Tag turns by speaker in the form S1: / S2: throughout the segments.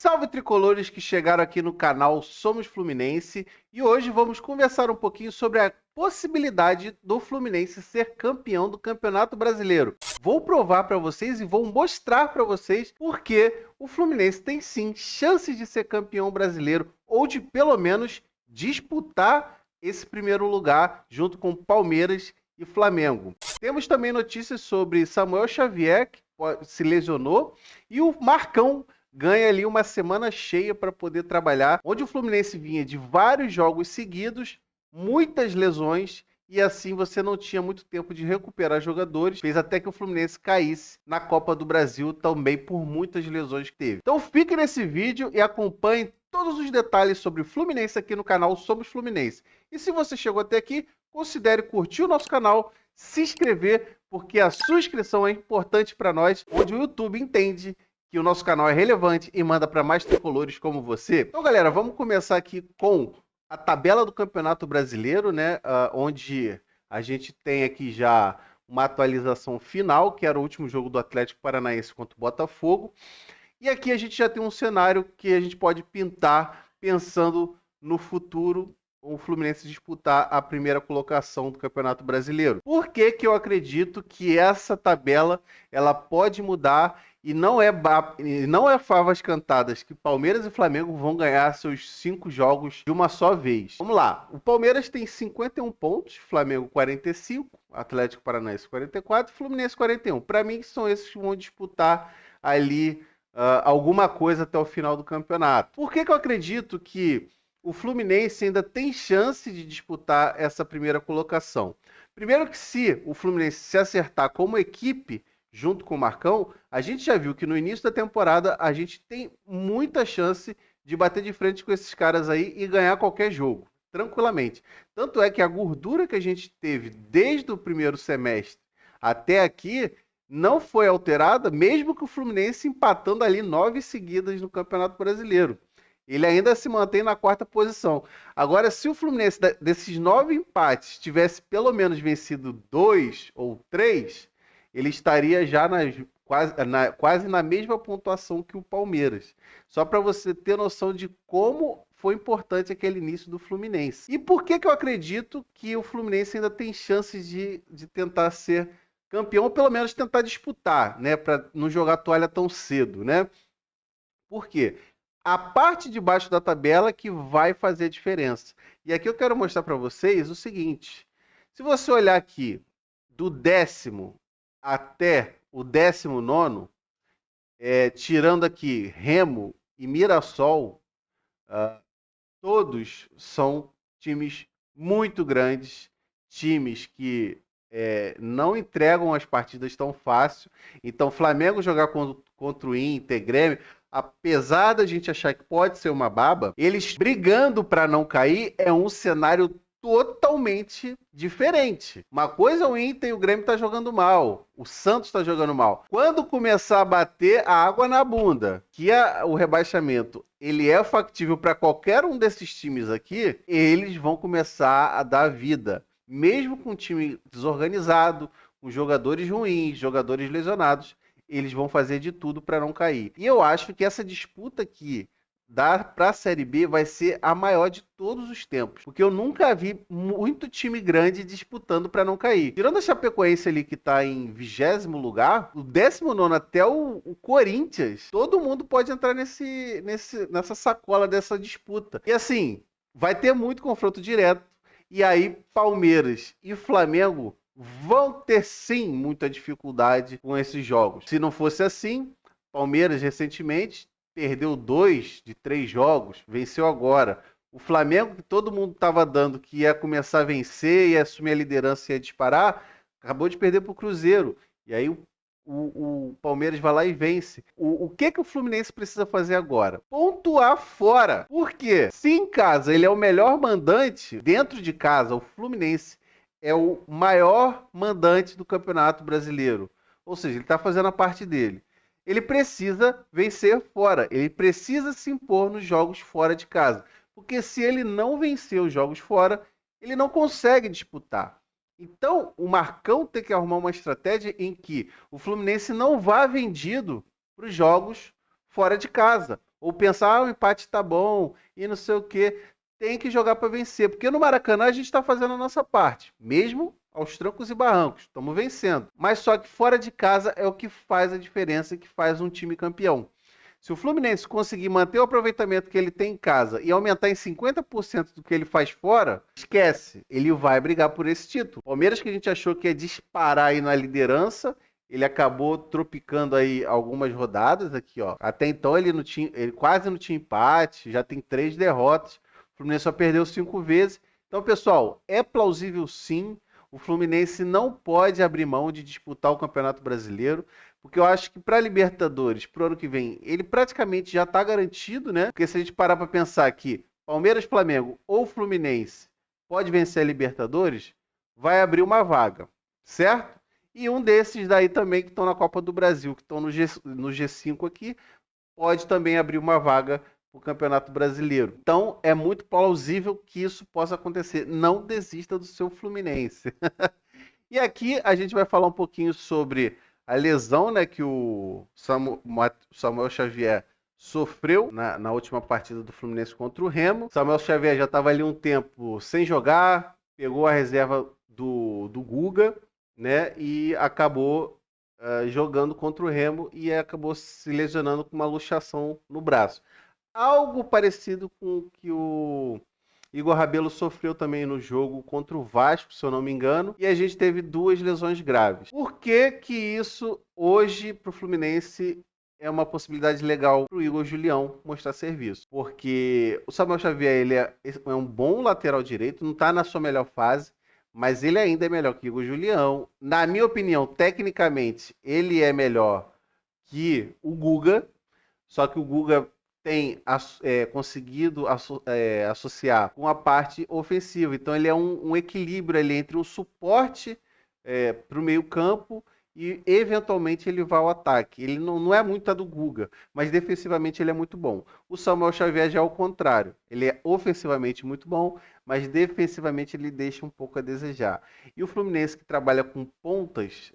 S1: Salve tricolores que chegaram aqui no canal Somos Fluminense e hoje vamos conversar um pouquinho sobre a possibilidade do Fluminense ser campeão do Campeonato Brasileiro. Vou provar para vocês e vou mostrar para vocês porque o Fluminense tem sim chances de ser campeão brasileiro ou de pelo menos disputar esse primeiro lugar junto com Palmeiras e Flamengo. Temos também notícias sobre Samuel Xavier, que se lesionou, e o Marcão ganha ali uma semana cheia para poder trabalhar, onde o Fluminense vinha de vários jogos seguidos, muitas lesões, e assim você não tinha muito tempo de recuperar jogadores, fez até que o Fluminense caísse na Copa do Brasil também por muitas lesões que teve. Então fique nesse vídeo e acompanhe todos os detalhes sobre o Fluminense aqui no canal Somos Fluminense. E se você chegou até aqui, considere curtir o nosso canal, se inscrever, porque a sua inscrição é importante para nós, onde o YouTube entende que o nosso canal é relevante e manda para mais tricolores como você. Então, galera, vamos começar aqui com a tabela do Campeonato Brasileiro, né? Onde a gente tem aqui já uma atualização final, que era o último jogo do Atlético Paranaense contra o Botafogo. E aqui a gente já tem um cenário que a gente pode pintar pensando no futuro, o Fluminense disputar a primeira colocação do Campeonato Brasileiro. Por que que eu acredito que essa tabela ela pode mudar e não é favas cantadas que Palmeiras e Flamengo vão ganhar seus 5 jogos de uma só vez? Vamos lá. O Palmeiras tem 51 pontos, Flamengo 45, Atlético Paranaense 44, Fluminense 41. Para mim, são esses que vão disputar ali alguma coisa até o final do campeonato. Por que que eu acredito que o Fluminense ainda tem chance de disputar essa primeira colocação? Primeiro que se o Fluminense se acertar como equipe junto com o Marcão, a gente já viu que no início da temporada a gente tem muita chance de bater de frente com esses caras aí e ganhar qualquer jogo, tranquilamente. Tanto é que a gordura que a gente teve desde o primeiro semestre até aqui não foi alterada, mesmo que o Fluminense empatando ali 9 seguidas no Campeonato Brasileiro. Ele ainda se mantém na 4ª posição. Agora, se o Fluminense, desses 9 empates, tivesse pelo menos vencido 2 ou 3, ele estaria já quase na mesma pontuação que o Palmeiras. Só para você ter noção de como foi importante aquele início do Fluminense. E por que que eu acredito que o Fluminense ainda tem chances de tentar ser campeão, ou pelo menos tentar disputar, né? Para não jogar toalha tão cedo, né? Por quê? A parte de baixo da tabela que vai fazer a diferença. E aqui eu quero mostrar para vocês o seguinte. Se você olhar aqui do 10º até o 19º, tirando aqui Remo e Mirassol, todos são times muito grandes, times que não entregam as partidas tão fácil. Então, Flamengo jogar contra o Inter, Grêmio, apesar da gente achar que pode ser uma baba, eles brigando para não cair é um cenário totalmente diferente. Uma coisa é o Inter e o Grêmio tá jogando mal, o Santos tá jogando mal. Quando começar a bater a água na bunda, que o rebaixamento ele é factível para qualquer um desses times aqui, eles vão começar a dar vida. Mesmo com um time desorganizado, com jogadores ruins, jogadores lesionados, eles vão fazer de tudo para não cair. E eu acho que essa disputa aqui para a Série B vai ser a maior de todos os tempos, porque eu nunca vi muito time grande disputando para não cair. Tirando a Chapecoense ali que está em 20º lugar, o 19º até o Corinthians, todo mundo pode entrar nessa sacola dessa disputa. E assim, vai ter muito confronto direto, e aí Palmeiras e Flamengo vão ter sim muita dificuldade com esses jogos. Se não fosse assim, Palmeiras recentemente perdeu 2 de 3 jogos, venceu agora. O Flamengo, que todo mundo estava dando que ia começar a vencer, ia assumir a liderança e ia disparar, acabou de perder para o Cruzeiro. E aí o Palmeiras vai lá e vence. O que o Fluminense precisa fazer agora? Pontuar fora. Por quê? Se em casa ele é o melhor mandante, dentro de casa o Fluminense é o maior mandante do Campeonato Brasileiro. Ou seja, ele está fazendo a parte dele. Ele precisa vencer fora. Ele precisa se impor nos jogos fora de casa. Porque se ele não vencer os jogos fora, ele não consegue disputar. Então, o Marcão tem que arrumar uma estratégia em que o Fluminense não vá vendido para os jogos fora de casa. ou pensar, o empate tá bom e não sei o quê. Tem que jogar para vencer, porque no Maracanã a gente está fazendo a nossa parte, mesmo aos trancos e barrancos, estamos vencendo. Mas só que fora de casa é o que faz a diferença, que faz um time campeão. Se o Fluminense conseguir manter o aproveitamento que ele tem em casa e aumentar em 50% do que ele faz fora, esquece, ele vai brigar por esse título. Palmeiras, que a gente achou que ia disparar aí na liderança, ele acabou tropicando aí algumas rodadas aqui, ó. Até então ele quase não tinha empate, já tem 3 derrotas. O Fluminense só perdeu 5 vezes. Então, pessoal, é plausível sim. O Fluminense não pode abrir mão de disputar o Campeonato Brasileiro, porque eu acho que para a Libertadores, para o ano que vem, ele praticamente já está garantido, né? Porque se a gente parar para pensar que Palmeiras, Flamengo ou Fluminense pode vencer a Libertadores, vai abrir uma vaga, certo? E um desses daí também que estão na Copa do Brasil, que estão no G5 aqui, pode também abrir uma vaga para o Campeonato Brasileiro. Então, é muito plausível que isso possa acontecer. Não desista do seu Fluminense. E aqui a gente vai falar um pouquinho sobre a lesão, né, que o Samuel Xavier sofreu na última partida do Fluminense contra o Remo. Samuel Xavier já estava ali um tempo sem jogar, pegou a reserva do Guga, né, e acabou jogando contra o Remo e acabou se lesionando com uma luxação no braço. Algo parecido com o que o Igor Rabelo sofreu também no jogo contra o Vasco, se eu não me engano, e a gente teve 2 lesões graves. Por que que isso hoje para o Fluminense é uma possibilidade legal para o Igor Julião mostrar serviço? Porque o Samuel Xavier ele é um bom lateral direito, não está na sua melhor fase, mas ele ainda é melhor que o Igor Julião. Na minha opinião, tecnicamente, ele é melhor que o Guga, só que o Guga tem conseguido associar com a parte ofensiva. Então ele é um equilíbrio ali entre um suporte para o meio campo e eventualmente ele vai ao ataque. Ele não é muito a do Guga, mas defensivamente ele é muito bom. O Samuel Xavier já é o contrário. Ele é ofensivamente muito bom, mas defensivamente ele deixa um pouco a desejar. E o Fluminense, que trabalha com pontas,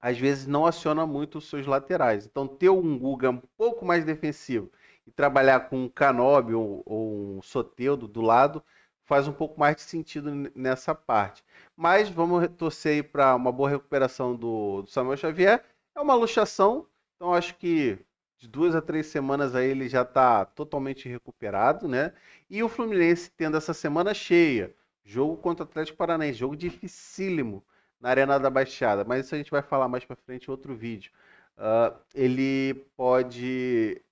S1: às vezes não aciona muito os seus laterais. Então ter um Guga um pouco mais defensivo e trabalhar com um Canóbio ou um Soteldo do lado faz um pouco mais de sentido nessa parte. Mas vamos torcer para uma boa recuperação do Samuel Xavier. É uma luxação, então acho que de 2 a 3 semanas aí ele já está totalmente recuperado, né? E o Fluminense tendo essa semana cheia, jogo contra o Atlético Paranaense, jogo dificílimo na Arena da Baixada, mas isso a gente vai falar mais para frente em outro vídeo. Ele pode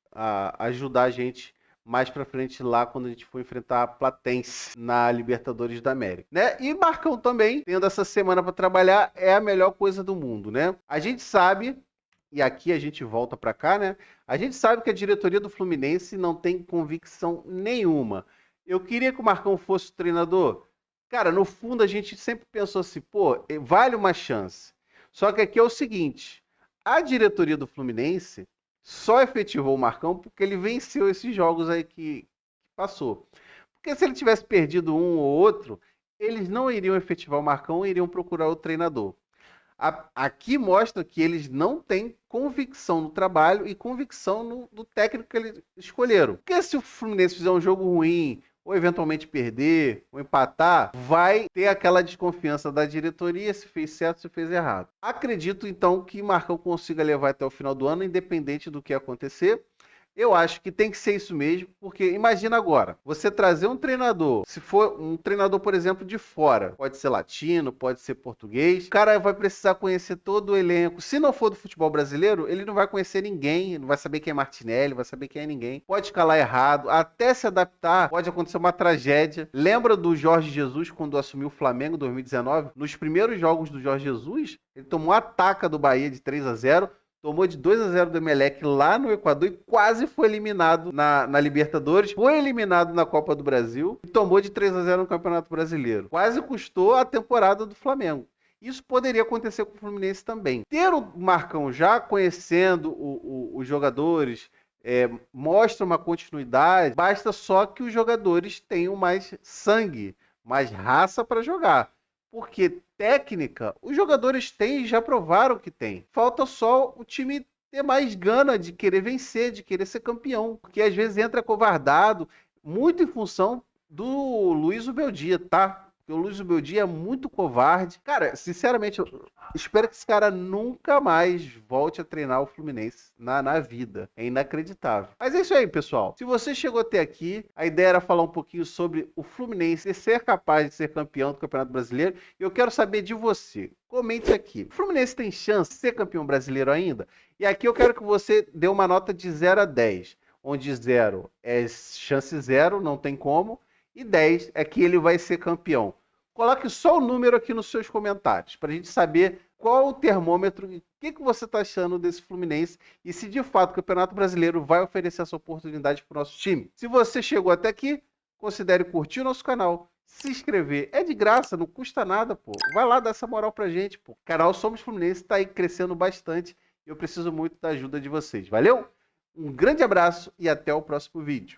S1: ajudar a gente mais pra frente lá quando a gente for enfrentar a Platense na Libertadores da América, né? E Marcão também, tendo essa semana para trabalhar, é a melhor coisa do mundo, né? A gente sabe, e aqui a gente volta para cá, né? A gente sabe que a diretoria do Fluminense não tem convicção nenhuma. Eu queria que o Marcão fosse o treinador. Cara, no fundo a gente sempre pensou assim, pô, vale uma chance. Só que aqui é o seguinte, a diretoria do Fluminense só efetivou o Marcão porque ele venceu esses jogos aí que passou. Porque se ele tivesse perdido um ou outro, eles não iriam efetivar o Marcão e iriam procurar o treinador. Aqui mostra que eles não têm convicção no trabalho e convicção no técnico que eles escolheram. Porque se o Fluminense fizer um jogo ruim, ou eventualmente perder, ou empatar, vai ter aquela desconfiança da diretoria se fez certo, se fez errado. Acredito então que Marcão consiga levar até o final do ano, independente do que acontecer. Eu acho que tem que ser isso mesmo, porque imagina agora, você trazer um treinador, se for um treinador, por exemplo, de fora, pode ser latino, pode ser português, o cara vai precisar conhecer todo o elenco. Se não for do futebol brasileiro, ele não vai conhecer ninguém, não vai saber quem é Martinelli, não vai saber quem é ninguém. Pode escalar errado, até se adaptar, pode acontecer uma tragédia. Lembra do Jorge Jesus quando assumiu o Flamengo em 2019? Nos primeiros jogos do Jorge Jesus, ele tomou a taca do Bahia de 3-0. Tomou de 2-0 do Emelec lá no Equador e quase foi eliminado na Libertadores. Foi eliminado na Copa do Brasil e tomou de 3-0 no Campeonato Brasileiro. Quase custou a temporada do Flamengo. Isso poderia acontecer com o Fluminense também. Ter o Marcão já conhecendo os jogadores mostra uma continuidade. Basta só que os jogadores tenham mais sangue, mais raça para jogar. Porque técnica, os jogadores têm e já provaram que tem. Falta só o time ter mais gana de querer vencer, de querer ser campeão. Porque às vezes entra covardado, muito em função do Luiz Ubeldia, tá? Porque o Luiz Ubeldia é muito covarde. Cara, sinceramente, eu espero que esse cara nunca mais volte a treinar o Fluminense na vida. É inacreditável. Mas é isso aí, pessoal. Se você chegou até aqui, a ideia era falar um pouquinho sobre o Fluminense ser capaz de ser campeão do Campeonato Brasileiro. E eu quero saber de você. Comente aqui. O Fluminense tem chance de ser campeão brasileiro ainda? E aqui eu quero que você dê uma nota de 0 a 10. Onde 0 é chance 0, não tem como. E 10 é que ele vai ser campeão. Coloque só o número aqui nos seus comentários, para a gente saber qual o termômetro e o que você está achando desse Fluminense e se de fato o Campeonato Brasileiro vai oferecer essa oportunidade para o nosso time. Se você chegou até aqui, considere curtir o nosso canal, se inscrever. É de graça, não custa nada, pô. Vai lá dar essa moral pra gente, pô. O canal Somos Fluminense está aí crescendo bastante e eu preciso muito da ajuda de vocês. Valeu? Um grande abraço e até o próximo vídeo.